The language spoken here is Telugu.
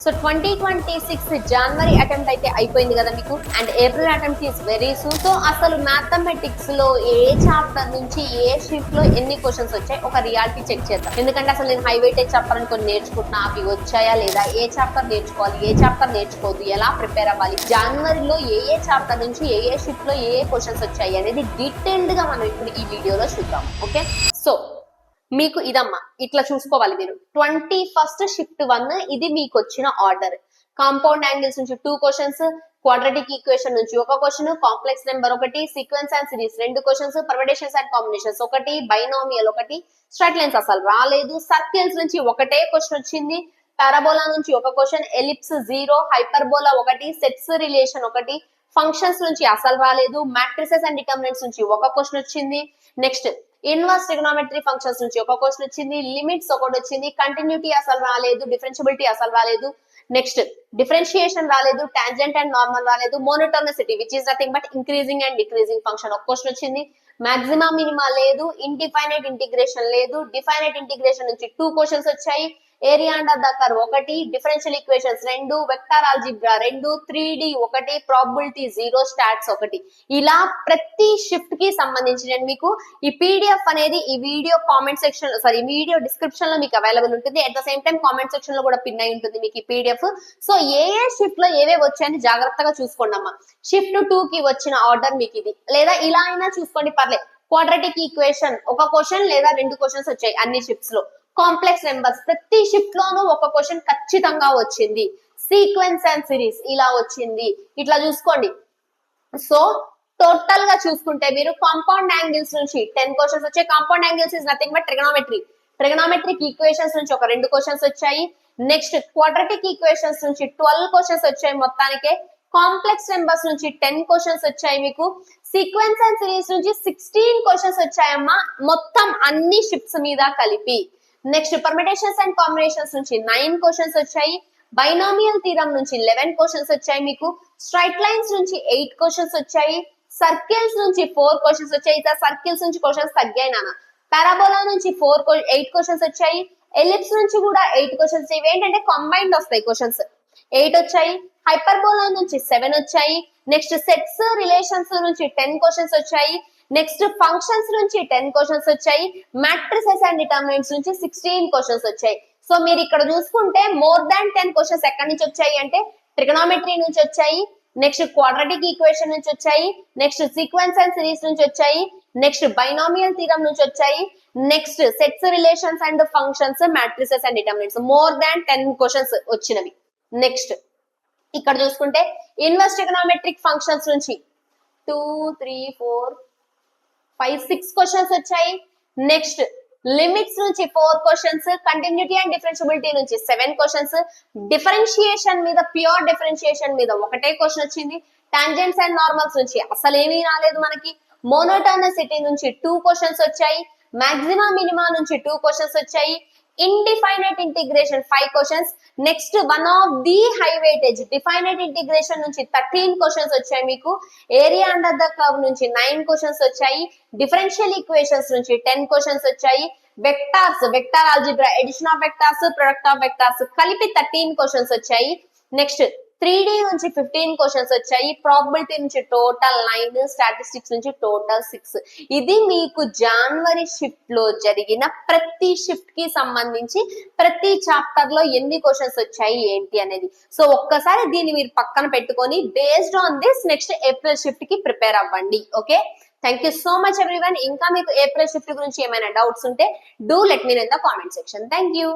సో 2026 జనవరి అటెంప్ట్ అయితే అయిపోయింది కదా మీకు, and April attempt is very soon. So అసలు మ్యాథమెటిక్స్ లో ఏ చాప్టర్ నుంచి ఏ షిఫ్ట్ లో ఎన్ని క్వశ్చన్స్ వచ్చాయి ఒక రియాలిటీ చెక్ చేద్దాం. ఎందుకంటే అసలు నేను హై వెయిటేజ్ చాప్టర్ కొన్ని నేర్చుకుంటున్నా, అవి వచ్చాయా లేదా, ఏ చాప్టర్ నేర్చుకోవాలి, ఏ చాప్టర్ నేర్చుకోవద్దు, ఎలా ప్రిపేర్ అవ్వాలి, జనవరిలో ఏ చాప్టర్ నుంచి ఏ షిఫ్ట్ లో ఏ క్వశ్చన్స్ వచ్చాయి అనేది డీటెయిల్డ్ గా మనం ఇప్పుడు ఈ వీడియోలో చూద్దాం. ఓకే, సో మీకు ఇదమ్మా ఇట్లా చూసుకోవాలి మీరు. 21st షిఫ్ట్ 1 ఇది మీకు వచ్చిన ఆర్డర్. కాంపౌండ్ యాంగిల్స్ నుంచి 2 క్వశ్చన్స్, క్వాడ్రాటిక్ ఈక్వేషన్ నుంచి 1 question, complex number 1, sequence and series 2 questions, permutations and combinations 1, binomial 1, straight lines అసలు రాలేదు, సర్కిల్స్ నుంచి ఒకటే క్వశ్చన్ వచ్చింది, పారాబోలా నుంచి 1 question, ellipse 0, hyperbola 1, sets relation 1, functions నుంచి అసలు రాలేదు, మ్యాట్రిసెస్ అండ్ డిటర్మినెంట్స్ నుంచి 1 క్వశ్చన్ వచ్చింది, నెక్స్ట్ ఇన్వర్స్ ట్రిగోనోమెట్రీ ఫంక్షన్స్ నుంచి 1 క్వశ్చన్ వచ్చింది, లిమిట్స్ 1 వచ్చింది, కంటిన్యూటీ అసలు రాలేదు, డిఫరెన్షియబిలిటీ అసలు రాలేదు, నెక్స్ట్ డిఫరెన్షియేషన్ రాలేదు, టాంజెంట్ అండ్ నార్మల్ రాలేదు, monotonicity which is nothing but increasing and decreasing function 1 question వచ్చింది, మాక్సిమా మినిమా లేదు, ఇండిఫైనైట్ ఇంటిగ్రేషన్ లేదు, డిఫైనైట్ ఇంటిగ్రేషన్ నుంచి 2 క్వశ్చన్స్ వచ్చాయి, area under the curve 1, differential equations 2, vector algebra 2, 3D 1, probability 0, stats 1. ఇలా ప్రతి షిఫ్ట్ కి సంబంధించి నేను మీకు ఈ పీడిఎఫ్ అనేది ఈ video comment section video description లో మీకు అవైలబుల్ ఉంటుంది. At the same time comment section లో కూడా పిన్ అయి ఉంటుంది మీకు ఈ పీడిఎఫ్. సో ఏ షిఫ్ట్ లో ఏవే వచ్చాయని జాగ్రత్తగా చూసుకోండి అమ్మా. షిఫ్ట్ 2 కి వచ్చిన ఆర్డర్ మీకు ఇది, లేదా ఇలా అయినా చూసుకోండి పర్లేదు. క్వాడ్రాటిక్ ఈక్వేషన్ 1 క్వశ్చన్ లేదా 2 క్వశ్చన్స్ వచ్చాయి అన్ని షిఫ్ట్స్ లో. కాంప్లెక్స్ నెంబర్స్ ప్రతి షిఫ్ట్ లోనూ 1 క్వశ్చన్ ఖచ్చితంగా వచ్చింది. సీక్వెన్స్ అండ్ సిరీస్ ఇలా వచ్చింది. ఇట్లా చూసుకోండి. సో టోటల్ గా చూసుకుంటే మీరు కాంపౌండ్ యాంగిల్స్ నుంచి 10 క్వశ్చన్స్ వచ్చాయి. Compound angles is nothing but trigonometric equations నుంచి 2 క్వశ్చన్స్ వచ్చాయి. నెక్స్ట్ క్వాడ్రాటిక్ ఈక్వేషన్స్ నుంచి 12 క్వశ్చన్స్ వచ్చాయి మొత్తానికే. కాంప్లెక్స్ నెంబర్స్ నుంచి 10 క్వశ్చన్స్ వచ్చాయి మీకు. సీక్వెన్స్ అండ్ సిరీస్ నుంచి 16 క్వశ్చన్స్ వచ్చాయమ్మా మొత్తం అన్ని షిఫ్ట్స్ మీద కలిపి. నెక్స్ట్ పర్మిటేషన్స్ అండ్ కాంబినేషన్స్ నుంచి 9 క్వశ్చన్స్ వచ్చాయి. బైనామియల్ థీరం నుంచి 11 క్వశ్చన్స్ వచ్చాయి మీకు. స్ట్రైట్ లైన్స్ నుంచి 8 క్వశ్చన్స్ వచ్చాయి. సర్కిల్స్ నుంచి 4 క్వశ్చన్స్ వచ్చాయి. సర్కిల్స్ నుంచి క్వశ్చన్స్ తగ్గాయి నాన్న. పారాబోలా నుంచి 8 క్వశ్చన్స్ వచ్చాయి. ఎలిప్స్ నుంచి కూడా 8 క్వశ్చన్స్. ఇవి ఏంటంటే కంబైన్డ్ వస్తాయి క్వశ్చన్స్. 8 వచ్చాయి. హైపర్బోలా నుంచి 7 వచ్చాయి. నెక్స్ట్ సెట్స్ రిలేషన్స్ నుంచి 10 క్వశ్చన్స్ వచ్చాయి. నెక్స్ట్ ఫంక్షన్స్ నుంచి 10 క్వశ్చన్స్ వచ్చాయి. మ్యాట్రిసెస్ అండ్ డిటర్మినెంట్స్ నుంచి 16 క్వశ్చన్స్ వచ్చాయి. సో మీరు ఇక్కడ చూసుకుంటే మోర్ దాన్ 10 క్వశ్చన్స్ ఎక్కడి నుంచి వచ్చాయి అంటే ట్రిగనోమెట్రీ నుంచి వచ్చాయి. నెక్స్ట్ క్వాడ్రాటిక్ ఈక్వేషన్ నుంచి వచ్చాయి. నెక్స్ట్ సీక్వెన్స్ అండ్ సిరీస్ నుంచి వచ్చాయి. నెక్స్ట్ బైనామియల్ థీరం నుంచి వచ్చాయి. Next sets relations and functions, matrices and determinants more than 10 questions వచ్చినవి. నెక్స్ట్ ఇక్కడ చూసుకుంటే ఇన్వర్స్ ట్రిగనోమెట్రిక్ ఫంక్షన్స్ నుంచి 2, 3, 4, 5, 6 క్వశ్చన్స్ వచ్చాయి. నెక్స్ట్ లిమిట్స్ నుంచి 4 క్వశ్చన్స్, కంటిన్యూటీ అండ్ డిఫరెన్షియబిలిటీ నుంచి 7 క్వశ్చన్స్, డిఫరెన్షియేషన్ మీద ప్యూర్ డిఫరెన్షియేషన్ మీద 1 క్వశ్చన్ వచ్చింది. టాంజెంట్స్ అండ్ నార్మల్స్ నుంచి అసలు ఏమీ రాలేదు మనకి. మోనోటోనిసిటీ నుంచి 2 క్వశ్చన్స్ వచ్చాయి. మాక్సిమా మినిమా నుంచి 2 క్వశ్చన్స్ వచ్చాయి. Indefinite integration 5 questions. Next one of the high weightage definite integration నుంచి 13 క్వశ్చన్స్ వచ్చాయి మీకు. ఏరియా అండర్ ద కర్వ్ నుంచి 9 క్వశ్చన్స్ వచ్చాయి. డిఫరెన్షియల్ ఈక్వేషన్స్ నుంచి 10 క్వశ్చన్స్ వచ్చాయి. Vectors, vector algebra, edition of vectors, product of vectors కలిపి 13 క్వశ్చన్స్ వచ్చాయి. నెక్స్ట్ 3D నుంచి 15 క్వశ్చన్స్ వచ్చాయి. ప్రాబబిలిటీ నుంచి టోటల్ 9, స్టాటిస్టిక్స్ నుంచి టోటల్ 6. ఇది మీకు జనవరి షిఫ్ట్ లో జరిగిన ప్రతి షిఫ్ట్ కి సంబంధించి ప్రతి చాప్టర్ లో ఎన్ని క్వశ్చన్స్ వచ్చాయి ఏంటి అనేది. సో ఒక్కసారి దీన్ని మీరు పక్కన పెట్టుకొని based on this next April shift కి ప్రిపేర్ అవ్వండి. Okay, thank you so much everyone. ఇంకా మీకు ఏప్రిల్ షిఫ్ట్ గురించి ఏమైనా డౌట్స్ ఉంటే do let me know in the comment section. Thank you.